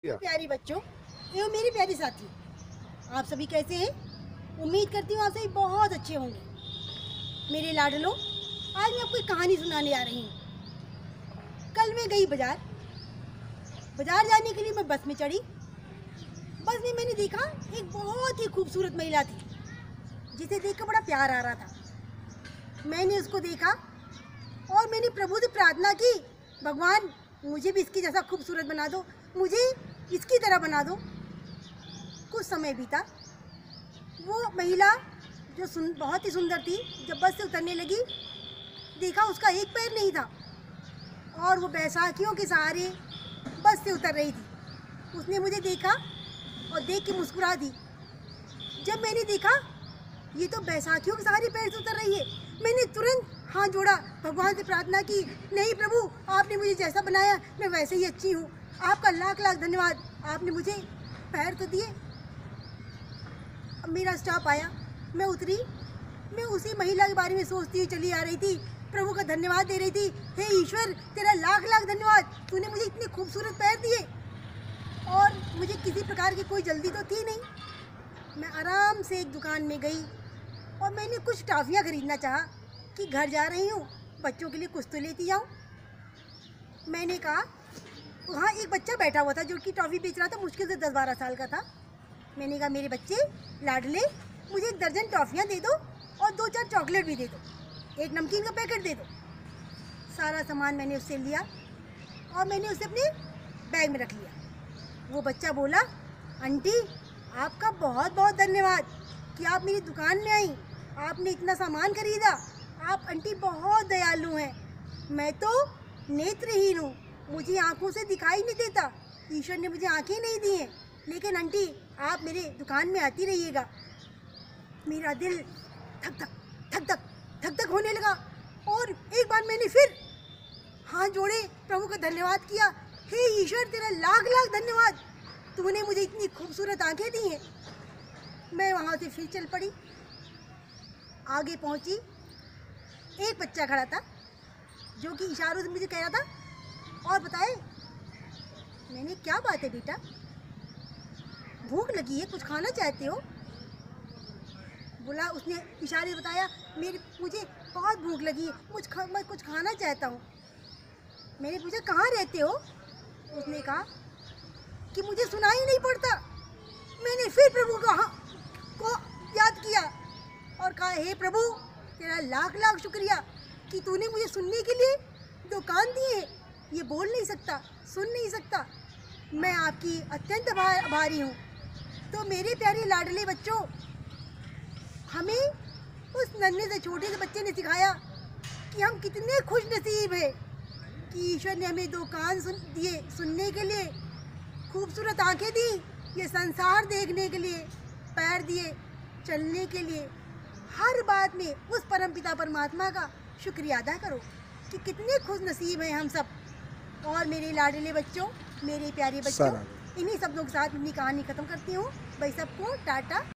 प्यारे बच्चों एवं मेरे प्यारे साथी, आप सभी कैसे हैं? उम्मीद करती हूँ आप सभी बहुत अच्छे होंगे। मेरे लाडलो, आज मैं आपको एक कहानी सुनाने आ रही हूँ। कल मैं गई बाजार जाने के लिए मैं बस में चढ़ी। बस में मैंने देखा एक बहुत ही खूबसूरत महिला थी, जिसे देखकर बड़ा प्यार आ रहा था। मैंने उसको देखा और मैंने प्रभु से प्रार्थना की, भगवान मुझे भी इसकी जैसा खूबसूरत बना दो, मुझे इसकी तरह बना दो। कुछ समय बीता। वो महिला जो बहुत ही सुंदर थी, जब बस से उतरने लगी देखा उसका एक पैर नहीं था और वो बैसाखियों के सहारे बस से उतर रही थी। उसने मुझे देखा और देख के मुस्कुरा दी। जब मैंने देखा ये तो बैसाखियों के सहारे पैर से उतर रही है, मैंने तुरंत हाथ जोड़ा, भगवान से प्रार्थना की, नहीं प्रभु, आपने मुझे जैसा बनाया मैं वैसे ही अच्छी हूँ, आपका लाख लाख धन्यवाद, आपने मुझे पैर तो दिए। अब मेरा स्टॉप आया, मैं उतरी। मैं उसी महिला के बारे में सोचती हुई चली आ रही थी, प्रभु का धन्यवाद दे रही थी, हे ईश्वर तेरा लाख लाख धन्यवाद, तूने मुझे इतने खूबसूरत पैर दिए। और मुझे किसी प्रकार की कोई जल्दी तो थी नहीं। मैं आराम से एक दुकान में गई और मैंने कुछ टॉफ़ियाँ खरीदना चाहा कि घर जा रही हूँ, बच्चों के लिए कुछ तो लेती जाऊँ। मैंने कहा, वहाँ एक बच्चा बैठा हुआ था जो कि टॉफ़ी बेच रहा था, मुश्किल से 10-12 साल का था। मैंने कहा, मेरे बच्चे लाडले, मुझे 1 दर्जन टॉफ़ियाँ दे दो और 2-4 चॉकलेट भी दे दो, 1 नमकीन का पैकेट दे दो। सारा सामान मैंने उससे लिया और मैंने उसे अपने बैग में रख लिया। वो बच्चा बोला, आंटी आपका बहुत बहुत धन्यवाद कि आप मेरी दुकान में आई, आपने इतना सामान खरीदा, आप आंटी बहुत दयालु हैं। मैं तो नेत्रहीन हूँ, मुझे आँखों से दिखाई नहीं देता, ईश्वर ने मुझे आँखें नहीं दी हैं, लेकिन आंटी आप मेरे दुकान में आती रहिएगा। मेरा दिल धक धक होने लगा और एक बार मैंने फिर हाथ जोड़े, प्रभु का धन्यवाद किया, हे ईश्वर तेरा लाख लाख धन्यवाद, तूने मुझे इतनी खूबसूरत आँखें दी हैं। मैं वहाँ से फिर चल पड़ी। आगे पहुँची, एक बच्चा खड़ा था जो कि इशारों से मुझे कह रहा था, और बताए। मैंने, क्या बात है बेटा, भूख लगी है, कुछ खाना चाहते हो? बोला, उसने इशारे से बताया, मुझे बहुत भूख लगी है, मैं कुछ खाना चाहता हूँ। मैंने पूछा, कहाँ रहते हो? उसने कहा कि मुझे सुनाई नहीं पड़ता। मैंने फिर प्रभु को याद किया और कहा, हे प्रभु तेरा लाख लाख शुक्रिया कि तूने मुझे सुनने के लिए दुकान दी है। ये बोल नहीं सकता, सुन नहीं सकता, मैं आपकी अत्यंत आभारी हूँ। तो मेरे प्यारे लाडले बच्चों, हमें उस नन्हे से छोटे से बच्चे ने सिखाया कि हम कितने खुश नसीब हैं कि ईश्वर ने हमें 2 कान दिए सुनने के लिए, खूबसूरत आंखें दी ये संसार देखने के लिए, पैर दिए चलने के लिए। हर बात में उस परमपिता परमात्मा का शुक्रिया अदा करो कि कितने खुश नसीब हैं हम सब। और मेरे लाडले बच्चों, मेरे प्यारे बच्चों, इन्हीं शब्दों के साथ अपनी कहानी ख़त्म करती हूँ। भाई सबको टाटा।